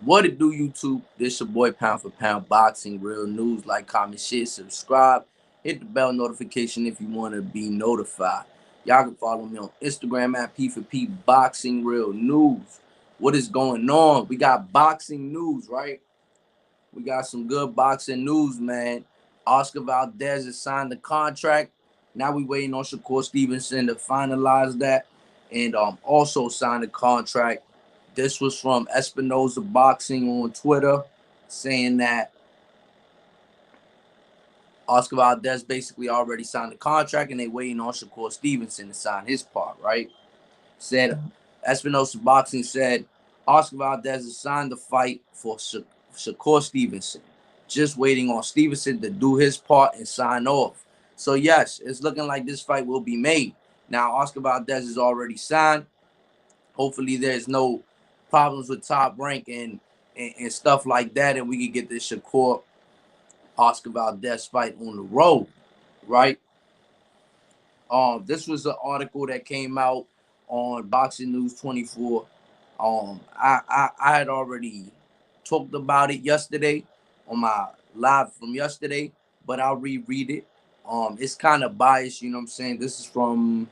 What it do, YouTube? This your boy Pound for Pound Boxing, real news. Like, comment, share, subscribe. Hit the bell notification if you want to be notified. Y'all can follow me on Instagram at P for P Boxing Real News. What is going on? We got boxing news, right? We got some good boxing news, man. Oscar Valdez has signed the contract. Now we waiting on Shakur Stevenson to finalize that and also sign the contract. This was from Espinoza Boxing on Twitter saying that Oscar Valdez basically already signed the contract and they waiting on Shakur Stevenson to sign his part, right? Said Espinoza Boxing said Oscar Valdez has signed the fight for Shakur Stevenson. Just waiting on Stevenson to do his part and sign off. So yes, it's looking like this fight will be made. Now Oscar Valdez is already signed. Hopefully there's no problems with Top Rank and stuff like that, and we can get this Shakur Oscar Valdez fight on the road, right? This was an article that came out on Boxing News 24. I had already talked about it yesterday on my live from yesterday, but I'll reread it. It's kind of biased, you know what I'm saying? This is from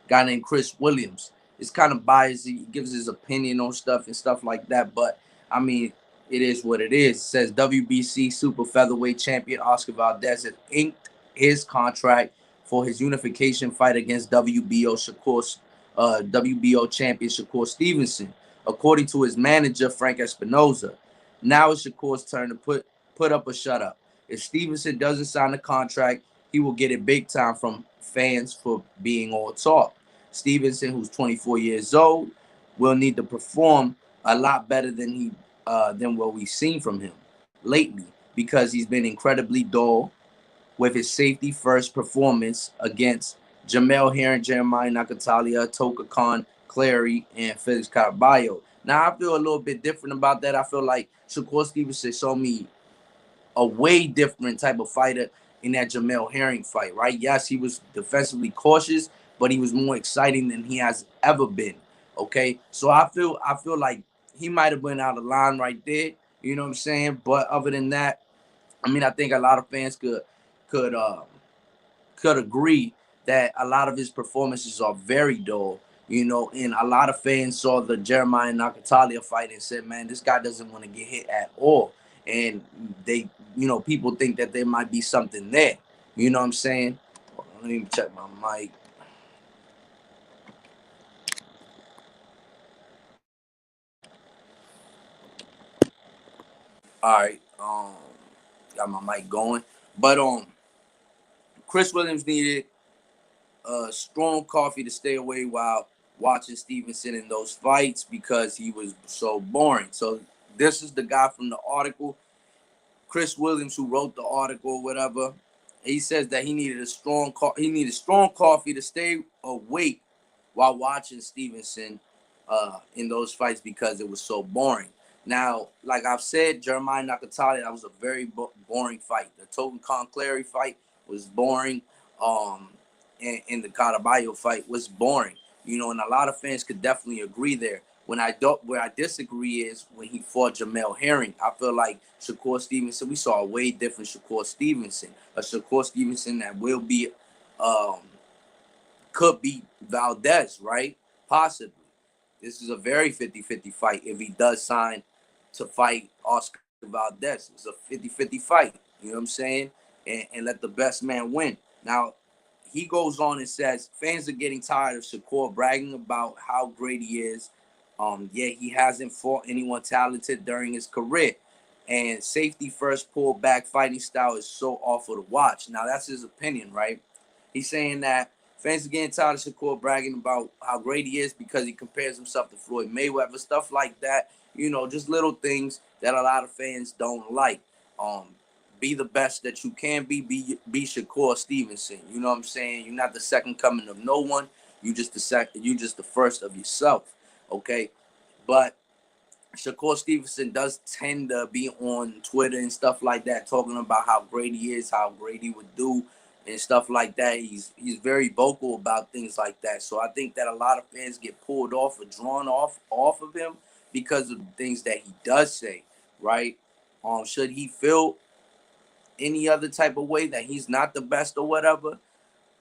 a guy named Chris Williams. It's kind of biased. He gives his opinion on stuff and stuff like that, but I mean, it is what it is. It says WBC super featherweight champion Oscar Valdez has inked his contract for his unification fight against WBO champion Shakur Stevenson, according to his manager Frank Espinoza. Now it's Shakur's turn to put up or shut up. If Stevenson doesn't sign the contract, he will get it big time from fans for being all talk. Stevenson, who's 24 years old, will need to perform a lot better than what we've seen from him lately because he's been incredibly dull with his safety first performance against Jamel Herring, Jeremiah Nakatalia, Toka Khan, Clary, and Felix Caraballo. Now I feel a little bit different about that. I feel like Shakur Stevenson showed me a way different type of fighter in that Jamel Herring fight, right? Yes, he was defensively cautious, but he was more exciting than he has ever been. Okay, so I feel like he might have went out of line right there. You know what I'm saying? But other than that, I mean, I think a lot of fans could uh, could agree that a lot of his performances are very dull. You know, and a lot of fans saw the Jeremiah Nakatalia fight and said, "Man, this guy doesn't want to get hit at all." And they, people think that there might be something there. You know what I'm saying? Let me check my mic. All right, got my mic going, but Chris Williams needed strong coffee to stay away while watching Stevenson in those fights because he was so boring. So this is the guy from the article, Chris Williams, who wrote the article, or whatever. He says that he needed strong coffee to stay awake while watching Stevenson in those fights because it was so boring. Now, like I've said, Jeremiah Nakatali, that was a very boring fight. The Toten Conclary fight was boring. Um, and the Caraballo fight was boring. You know, and a lot of fans could definitely agree there. Where I disagree is when he fought Jamel Herring. I feel like Shakur Stevenson, we saw a way different Shakur Stevenson. A Shakur Stevenson that will be um, could beat Valdez, right? Possibly. This is a very 50-50 fight if he does sign to fight Oscar Valdez. It's a 50-50 fight. You know what I'm saying? And let the best man win. Now, he goes on and says fans are getting tired of Shakur bragging about how great he is. Yet he hasn't fought anyone talented during his career. And safety first pull back fighting style is so awful to watch. Now, that's his opinion, right? He's saying that fans are getting tired of Shakur bragging about how great he is because he compares himself to Floyd Mayweather, stuff like that. You know, just little things that a lot of fans don't like. Um, be the best that you can be Shakur Stevenson. You know what I'm saying? You're not the second coming of no one. You just the first of yourself. Okay? But Shakur Stevenson does tend to be on Twitter and stuff like that, talking about how great he is, how great he would do, and stuff like that. He's very vocal about things like that. So I think that a lot of fans get pulled off or drawn off of him because of the things that he does say, right? Should he feel any other type of way that he's not the best or whatever,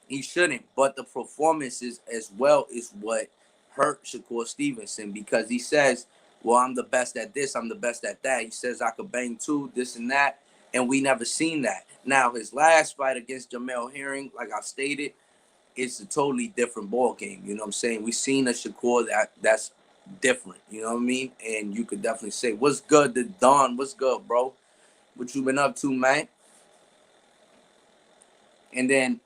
he shouldn't. But the performances as well is what hurt Shakur Stevenson, because he says, well, I'm the best at this, I'm the best at that. He says I could bang too, this and that. And we never seen that. Now, his last fight against Jamel Herring, like I stated, it's a totally different ball game. You know what I'm saying? We seen a Shakur that's different. You know what I mean? And you could definitely say, what's good to Don? What's good, bro? What you been up to, man? And then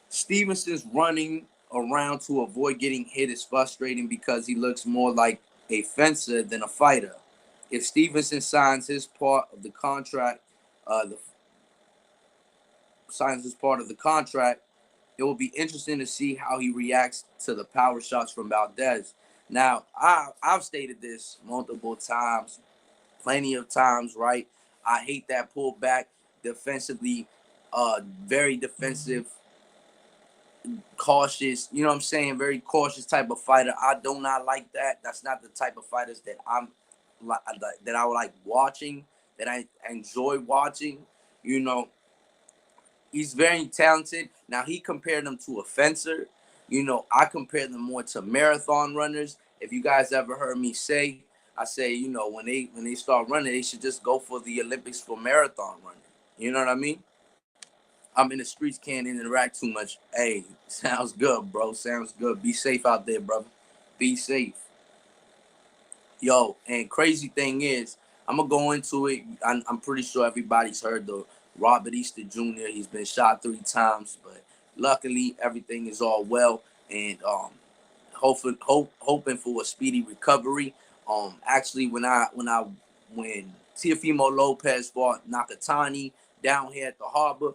Stevenson's running around to avoid getting hit is frustrating because he looks more like a fencer than a fighter. If Stevenson signs his part of the contract, it will be interesting to see how he reacts to the power shots from Valdez. Now, I've stated this multiple times, plenty of times, right? I hate that pullback defensively, very defensive, cautious, you know what I'm saying? Very cautious type of fighter. I do not like that. That's not the type of fighters that that I like watching, that I enjoy watching. You know, he's very talented. Now, he compared them to a fencer. You know, I compare them more to marathon runners. If you guys ever heard me say, I say, you know, when they start running, they should just go for the Olympics for marathon running. You know what I mean? I'm in the streets, can't interact too much. Hey, sounds good, bro. Sounds good. Be safe out there, brother. Be safe. Yo, and crazy thing is, I'm going to go into it. I'm pretty sure everybody's heard the Robert Easter Jr. He's been shot 3 times, but luckily everything is all well, and hoping for a speedy recovery. Actually, when Teofimo Lopez fought Nakatani down here at the harbor,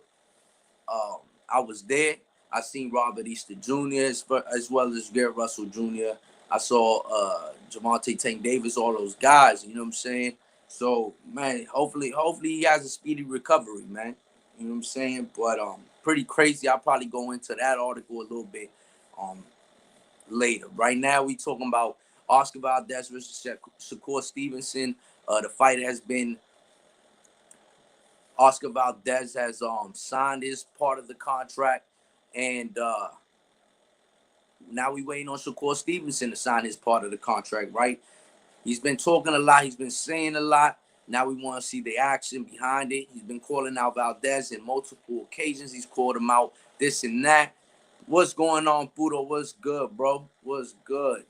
I was there. I seen Robert Easter Jr. as well as Garrett Russell Jr. I saw Javante Tank Davis, all those guys. You know what I'm saying? So, man, hopefully he has a speedy recovery, man. You know what I'm saying? But pretty crazy. I'll probably go into that article a little bit later. Right now, we talking about Oscar Valdez versus Shakur Stevenson. The fight has been Oscar Valdez has signed his part of the contract, and now we waiting on Shakur Stevenson to sign his part of the contract, right? He's been talking a lot. He's been saying a lot. Now we want to see the action behind it. He's been calling out Valdez in multiple occasions. He's called him out this and that. What's going on, Pudo? What's good, bro? What's good?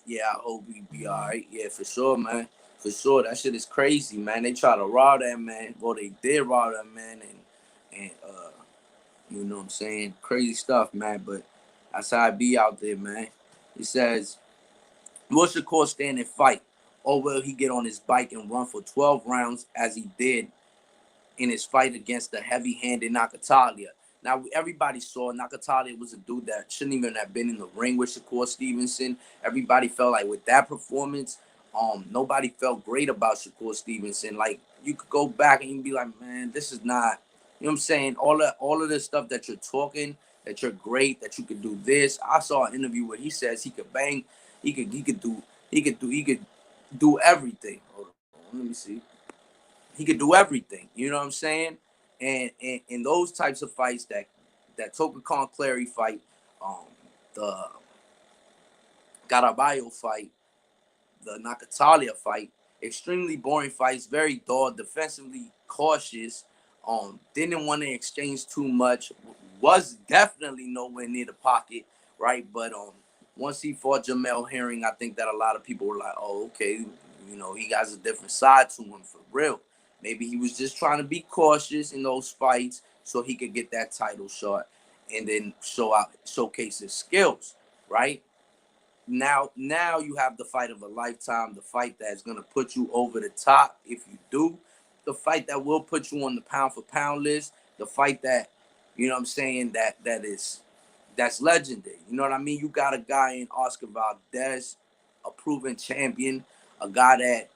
Yeah, I hope he be all right. Yeah, for sure, man. For sure. That shit is crazy, man. They try to rob that man. Well, they did rob that man, and you know what I'm saying? Crazy stuff, man. But that's how I be out there, man. He says, will Shakur stand and fight? Or will he get on his bike and run for 12 rounds as he did in his fight against the heavy-handed Nakatalia? Now, everybody saw Nakatalia was a dude that shouldn't even have been in the ring with Shakur Stevenson. Everybody felt like with that performance, nobody felt great about Shakur Stevenson. Like, you could go back and you'd be like, man, this is not, you know what I'm saying? All of this stuff that you're talking, that you're great, that you could do this. I saw an interview where he says he could bang, he could do everything. Hold on, let me see. He could do everything. You know what I'm saying? And in those types of fights, that Toka Khan Clary fight, the Garaballo fight, the Nakatalia fight, extremely boring fights, very dull, defensively cautious, didn't want to exchange too much, was definitely nowhere near the pocket, right? But once he fought Jamel Herring, I think that a lot of people were like, oh, okay, you know, he has a different side to him for real. Maybe he was just trying to be cautious in those fights so he could get that title shot and then showcase his skills, right? Now you have the fight of a lifetime, the fight that's going to put you over the top if you do, the fight that will put you on the pound for pound list, the fight that, you know what I'm saying, that's legendary. You know what I mean? You got a guy in Oscar Valdez, a proven champion, a guy that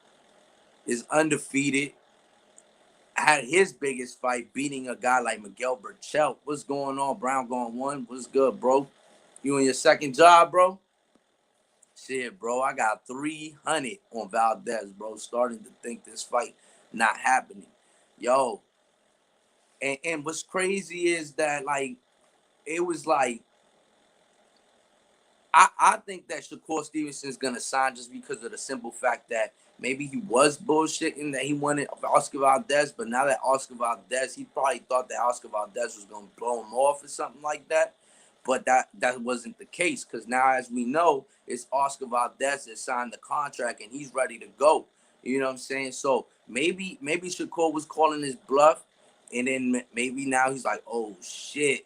is undefeated, had his biggest fight beating a guy like Miguel Burchell. What's going on? Brown going one. What's good, bro? You in your second job, bro? Shit, bro, I got 300 on Valdez, bro. Starting to think this fight not happening. Yo, and what's crazy is that, like, it was like, I think that Shakur Stevenson's gonna sign just because of the simple fact that maybe he was bullshitting that he wanted Oscar Valdez, but now that Oscar Valdez, he probably thought that Oscar Valdez was gonna blow him off or something like that. But that wasn't the case, because now, as we know, it's Oscar Valdez that signed the contract and he's ready to go. You know what I'm saying? So maybe Shakur was calling his bluff, and then maybe now he's like, oh shit.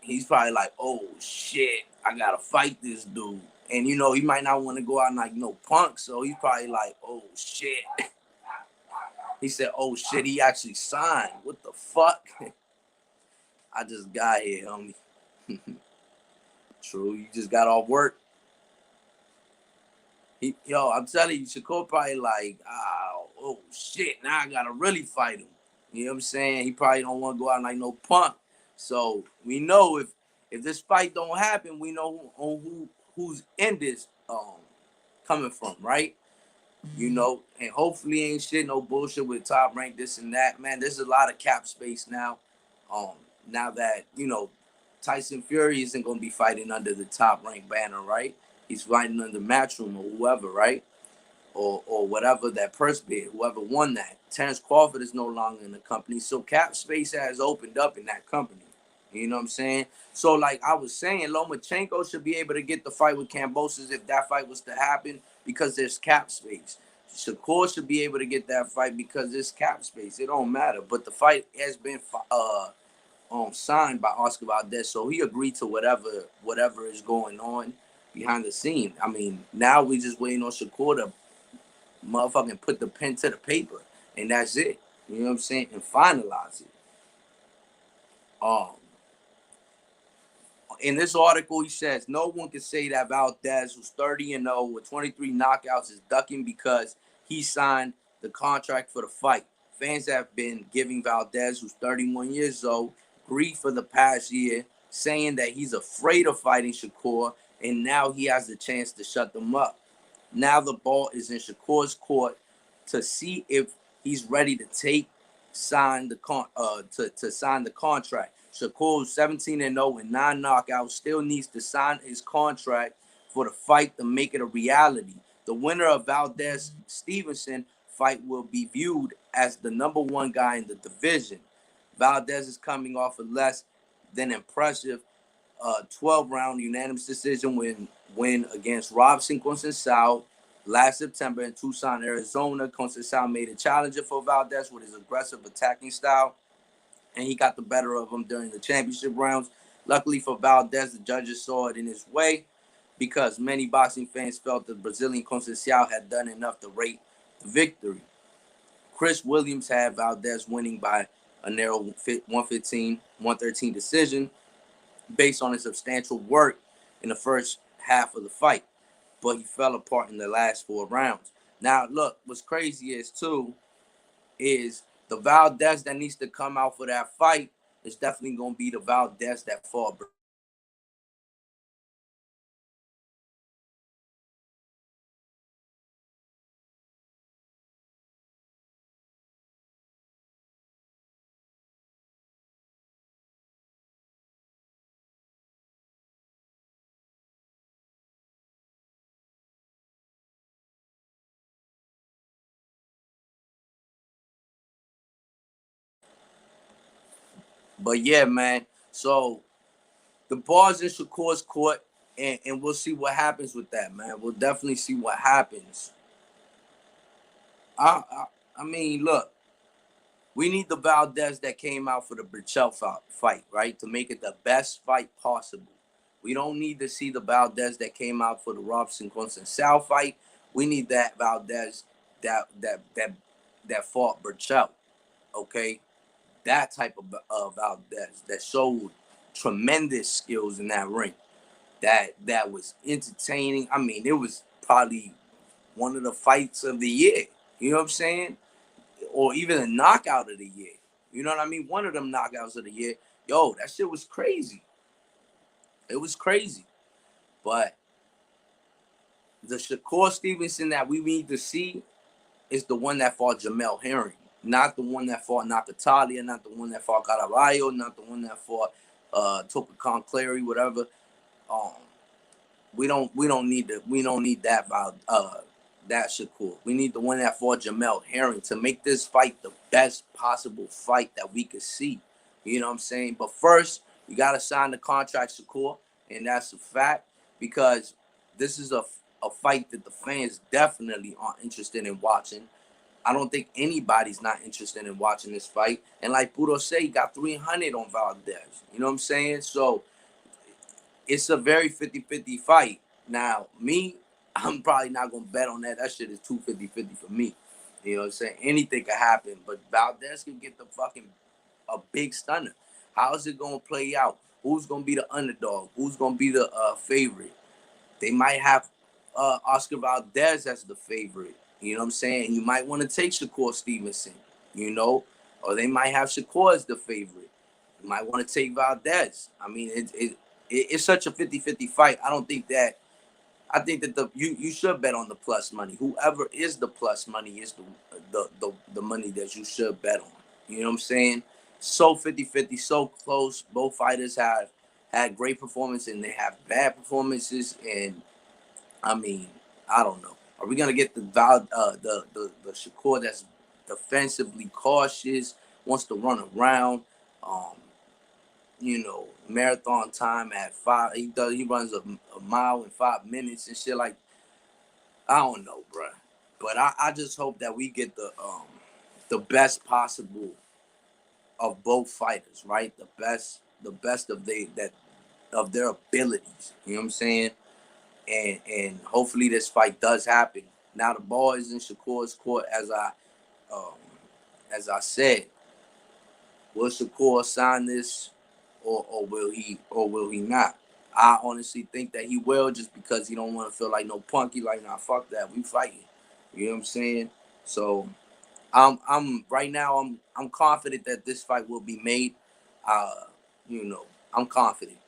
He's probably like, oh shit, I gotta fight this dude. And he might not want to go out and like no punk. So he's probably like, oh shit. He said, oh shit, he actually signed. What the fuck? I just got here, homie. True, you just got off work. I'm telling you, Shakur probably like, oh shit, now I gotta really fight him. You know what I'm saying? He probably don't want to go out like no punk. So we know if this fight don't happen, we know who's in this coming from, right? And hopefully ain't shit, no bullshit with top rank, this and that. Man, there's a lot of cap space now. Now that, Tyson Fury isn't gonna be fighting under the top rank banner, right? He's fighting under Matchroom or whoever, right? Or whatever that person did, whoever won that. Terrence Crawford is no longer in the company, so cap space has opened up in that company. You know what I'm saying? So, like I was saying, Lomachenko should be able to get the fight with Kambosos if that fight was to happen, because there's cap space. Shakur should be able to get that fight because there's cap space. It don't matter. But the fight has been signed by Oscar Valdez, so he agreed to whatever is going on behind the scene. I mean, now we just waiting on Shakur to motherfucking put the pen to the paper, and that's it. You know what I'm saying? And finalize it. Um, in this article, he says no one can say that Valdez, who's 30-0 with 23 knockouts, is ducking because he signed the contract for the fight. Fans have been giving Valdez, who's 31 years old, grief for the past year, saying that he's afraid of fighting Shakur, and now he has the chance to shut them up. Now the ball is in Shakur's court to see if he's ready to sign the contract. Shakur, 17-0 with 9 knockouts, still needs to sign his contract for the fight to make it a reality. The winner of Valdez Stevenson fight will be viewed as the number one guy in the division. Valdez is coming off a less than impressive 12-round unanimous decision win against Robson Conceição last September in Tucson, Arizona. Conceição made a challenger for Valdez with his aggressive attacking style, and he got the better of him during the championship rounds. Luckily for Valdez, the judges saw it in his way, because many boxing fans felt the Brazilian Conceição had done enough to rate the victory. Chris Williams had Valdez winning by a narrow 115-113 decision based on his substantial work in the first half of the fight, but he fell apart in the last 4 rounds. Now, look, what's crazy is the Valdez that needs to come out for that fight is definitely going to be the Valdez that fought. But yeah, man. So the ball's in Shakur's court, and we'll see what happens with that, man. We'll definitely see what happens. I mean, look, we need the Valdez that came out for the Burchell fight, right? To make it the best fight possible. We don't need to see the Valdez that came out for the Robson Conceição fight. We need that Valdez that fought Burchell, okay? That type of Valdez that showed tremendous skills in that ring. That was entertaining. I mean, it was probably one of the fights of the year. You know what I'm saying? Or even a knockout of the year. You know what I mean? One of them knockouts of the year. Yo, that shit was crazy. It was crazy. But the Shakur Stevenson that we need to see is the one that fought Jamel Herring, not the one that fought Nakatalia, not the one that fought Caraballo, not the one that fought Tokakan Clary, whatever. Um, we don't need that Shakur. We need the one that fought Jamel Herring to make this fight the best possible fight that we could see. You know what I'm saying? But first, we gotta sign the contract, Shakur, and that's a fact because this is a fight that the fans definitely aren't interested in watching. I don't think anybody's not interested in watching this fight. And like Puro said, he got 300 on Valdez. You know what I'm saying? So it's a very 50-50 fight. Now, me, I'm probably not going to bet on that. That shit is too 50-50 for me. You know what I'm saying? Anything could happen. But Valdez can get the fucking a big stunner. How is it going to play out? Who's going to be the underdog? Who's going to be the favorite? They might have Oscar Valdez as the favorite. You know what I'm saying? You might want to take Shakur Stevenson, you know? Or they might have Shakur as the favorite. You might want to take Valdez. I mean, it's such a 50-50 fight. I think that you should bet on the plus money. Whoever is the plus money is the money that you should bet on. You know what I'm saying? So 50-50, so close. Both fighters have had great performances and they have bad performances. And I mean, I don't know. Are we gonna get the Shakur that's defensively cautious, wants to run around? Marathon time at 5. He runs a mile in 5 minutes and shit. Like, I don't know, bruh. But I just hope that we get the best possible of both fighters, right? The best of their abilities. You know what I'm saying? And hopefully this fight does happen. Now the ball is in Shakur's court, as I said. Will Shakur sign this, or will he not? I honestly think that he will, just because he don't want to feel like no punk. He like, nah, fuck that, we fighting. You know what I'm saying? So I'm right now I'm confident that this fight will be made. I'm confident.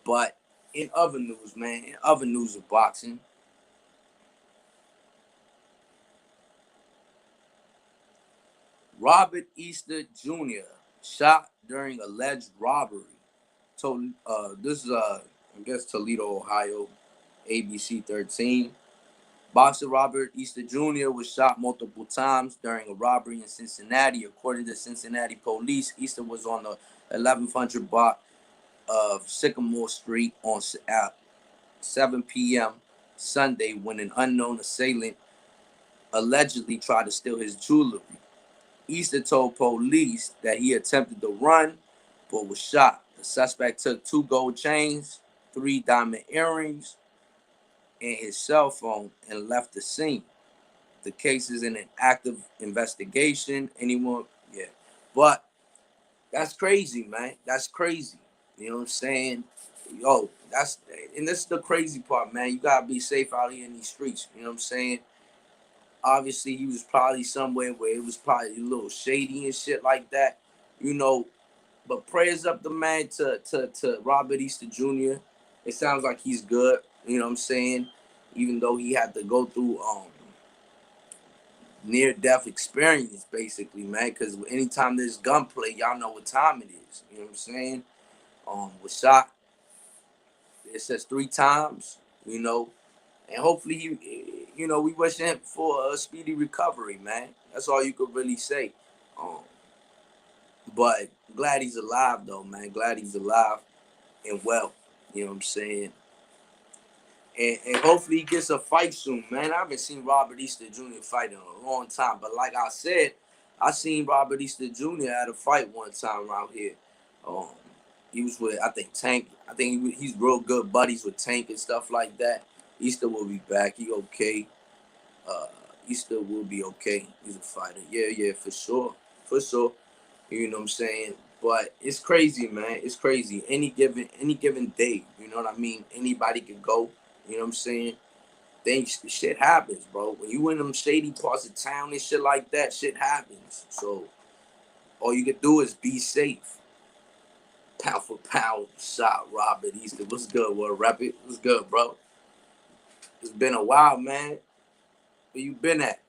But in other news, man, in other news of boxing, Robert Easter Jr. shot during alleged robbery. So this is I guess Toledo, Ohio, ABC 13. Boxer Robert Easter Jr. was shot multiple times during a robbery in Cincinnati. According to Cincinnati police, Easter was on the 1100 block of Sycamore Street at 7 p.m. Sunday when an unknown assailant allegedly tried to steal his jewelry. Easter told police that he attempted to run but was shot. The suspect took 2 gold chains, 3 diamond earrings, and his cell phone and left the scene. The case is in an active investigation. Yeah. But that's crazy, man. That's crazy. You know what I'm saying? Yo, and this is the crazy part, man. You gotta be safe out here in these streets. You know what I'm saying? Obviously, he was probably somewhere where it was probably a little shady and shit like that. You know, but prayers up the man to Robert Easter Jr. It sounds like he's good. You know what I'm saying? Even though he had to go through near-death experience, basically, man. Because anytime there's gunplay, y'all know what time it is. You know what I'm saying? Was shot. It says 3 times. You know, and hopefully we wish him for a speedy recovery, man. That's all you could really say. But glad he's alive, though, man. Glad he's alive and well. You know what I'm saying? And hopefully he gets a fight soon, man. I haven't seen Robert Easter Jr. fight in a long time. But like I said, I seen Robert Easter Jr. at a fight one time around here. He was with, I think, Tank. I think he's real good buddies with Tank and stuff like that. Easter will be back. He okay. Easter will be okay. He's a fighter. Yeah, for sure. For sure. You know what I'm saying? But it's crazy, man. It's crazy. Any given day, you know what I mean? Anybody could go. You know what I'm saying? Shit happens, bro. When you in them shady parts of town and shit like that, shit happens. So all you can do is be safe. Pound for pound shot, Robert Easter. What's good, World Rapid? What's good, bro? It's been a while, man. Where you been at?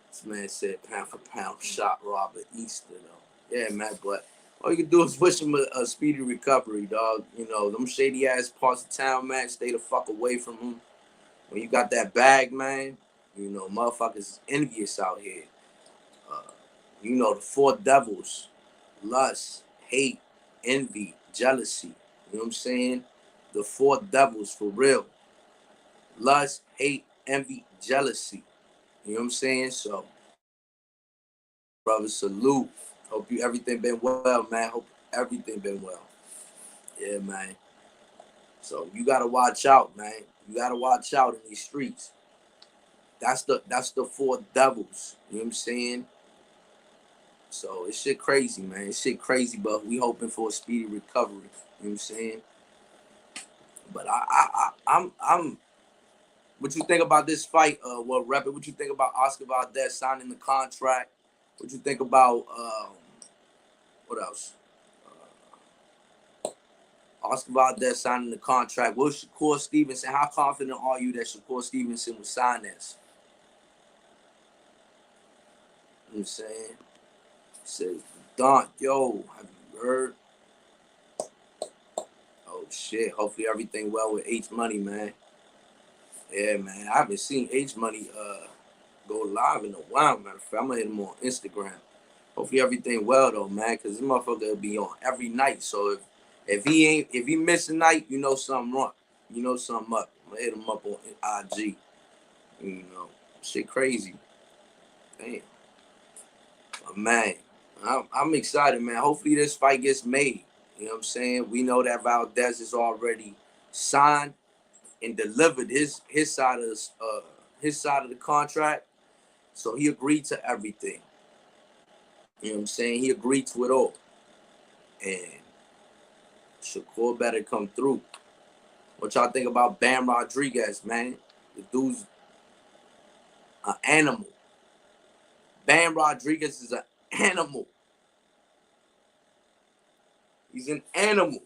This man said pound for pound shot Robert Easter, though. Yeah, man, but all you can do is wish him a speedy recovery, dog. You know, them shady ass parts of town, man, stay the fuck away from him. When you got that bag, man, you know, motherfuckers envious out here. Uh, you know, the four devils: lust, hate, envy, jealousy. You know what I'm saying? The four devils for real. Lust, hate, envy, jealousy. You know what I'm saying? So, brother, salute. Hope you everything been well, man. Hope everything been well. Yeah, man. So you gotta watch out, man. You gotta watch out in these streets. That's the four devils. You know what I'm saying? So it's shit crazy, man. It's shit crazy, but we hoping for a speedy recovery. You know what I'm saying? But I'm. What you think about this fight? Rep it. What you think about Oscar Valdez signing the contract? What you think about what else? Oscar Valdez signing the contract. What Shakur Stevenson? How confident are you that Shakur Stevenson will sign this? You know what I'm saying? Says Don, yo, have you heard? Oh shit. Hopefully everything well with H Money, man. Yeah, man. I haven't seen H Money go live in a while, matter of fact. I'm gonna hit him on Instagram. Hopefully everything well though, man, cause this motherfucker will be on every night. So if he miss a night, you know something wrong. You know something up. I'm gonna hit him up on IG. You know, shit crazy. Damn, but man, I'm excited, man. Hopefully this fight gets made. You know what I'm saying? We know that Valdez is already signed and delivered his side of the contract. So he agreed to everything. You know what I'm saying? He agreed to it all. And Shakur better come through. What y'all think about Bam Rodriguez, man? The dude's an animal. Bam Rodriguez is an animal. He's an animal.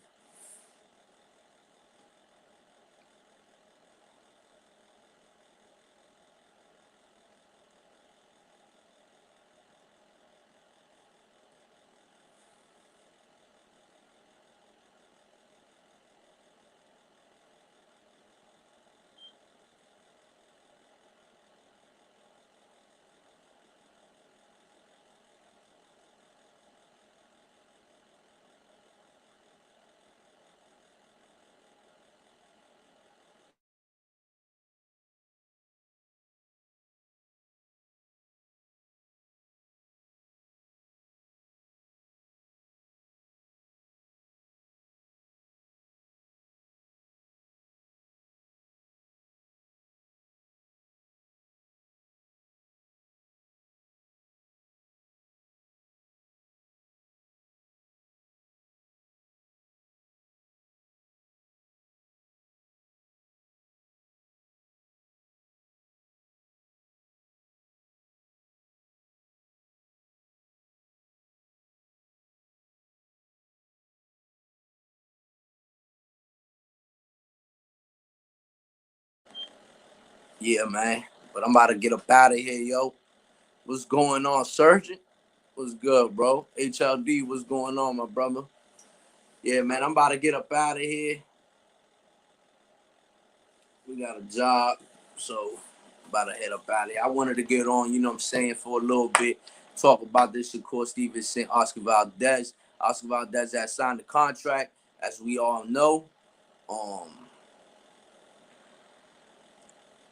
Yeah, man. But I'm about to get up out of here, yo. What's going on, Surgeon? What's good, bro? HLD, what's going on, my brother? Yeah, man, I'm about to get up out of here. We got a job, so about to head up out of here. I wanted to get on, you know what I'm saying, for a little bit. Talk about this Shakur Stevenson, Oscar Valdez. Oscar Valdez has signed the contract, as we all know. Um,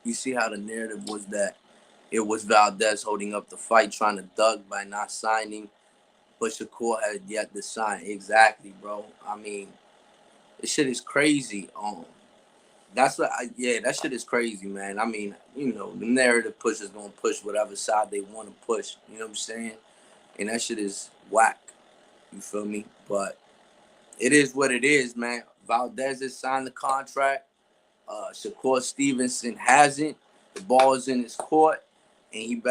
you see how the narrative was that it was Valdez holding up the fight, trying to duck by not signing, but Shakur had yet to sign. Exactly, bro. I mean, this shit is crazy. That shit is crazy, man. I mean, you know, the narrative push is gonna push whatever side they want to push. You know what I'm saying? And that shit is whack. You feel me? But it is what it is, man. Valdez has signed the contract. Shakur Stevenson hasn't. The ball is in his court, and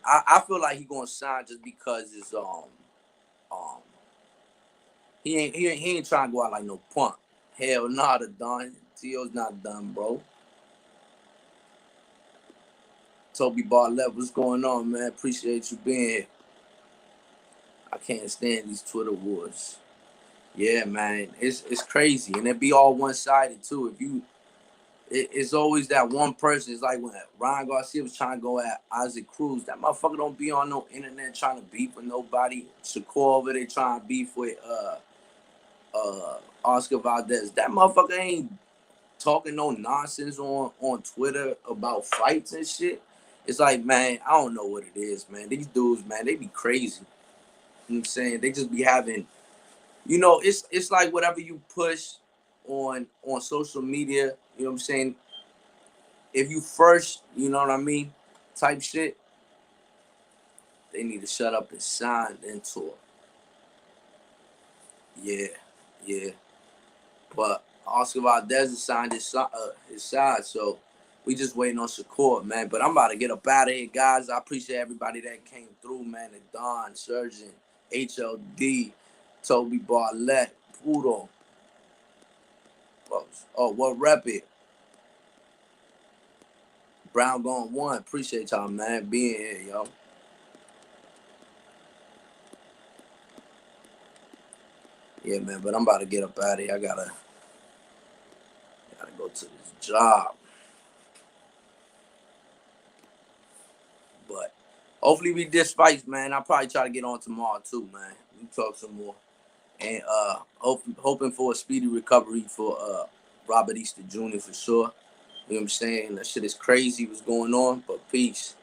I feel like he gonna sign just because it's um he ain't trying to go out like no punk. Hell nah, the done. T.O.'s not done, bro. Toby Bartlett, what's going on, man? Appreciate you being here. I can't stand these Twitter wars. Yeah, man, it's crazy, and it be all one sided too. If you, it's always that one person. It's like when Ryan Garcia was trying to go at Isaac Cruz. That motherfucker don't be on no internet trying to beef with nobody. Shakur over there trying to beef with Oscar Valdez. That motherfucker ain't talking no nonsense on Twitter about fights and shit. It's like, man, I don't know what it is, man. These dudes, man, they be crazy. You know what I'm saying? They just be having, it's like whatever you push on social media, you know what I'm saying? If you first, you know what I mean, type shit, they need to shut up and sign then talk. Yeah, yeah. But Oscar Valdez has signed his side, so we just waiting on Shakur, man. But I'm about to get up out of here, guys. I appreciate everybody that came through, man. And Don, Surgeon, HLD, Toby Bartlett, Poodle. Oh, what rep it? Brown going one. Appreciate y'all, man, being here, yo. Yeah, man, but I'm about to get up out of here. I gotta go to this job. But hopefully we dish fights, man. I'll probably try to get on tomorrow too, man. We talk some more. And hoping for a speedy recovery for Robert Easter Jr. for sure. You know what I'm saying? That shit is crazy what's going on, but peace.